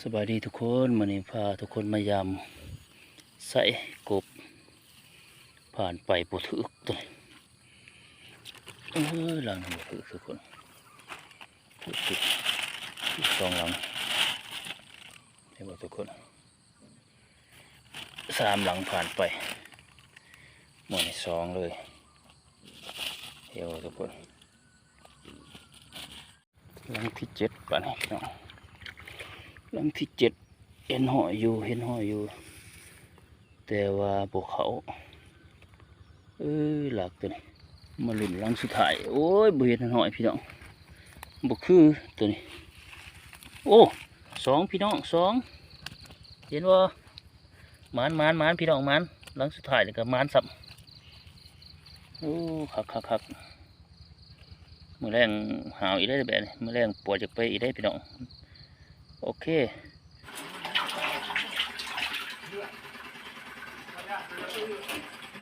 สบายดีทุกคนมื้อนี้พาทุกคนมายามใส่กบผ่านไปบ่ถึกตัวหลังบ่ถึกทุกคนถึกสองหลังเห็นบ่ทุกคนสามหลังผ่านไปมื้อนี้สองเลยเห็นบ่ทุกคนหลังที่7ป่านนี้เนาะหลังที่7เห็นหอยอยู่แต่ว่าพวกเขาหลักตัวนี้มาลุ่นหลังสุดท้ายโอ้ยบ่เห็นหอยพี่น้องบ่คือตัวนี้โอ้สองพี่น้องสองเห็นว่ามานพี่น้องมานหลังสุดท้ายนี่ก็มานสับโอ้คักมื้อแรงหาวอีได้แบบนี้มื้อแรงปวดจะไปอีได้พี่น้องโอเค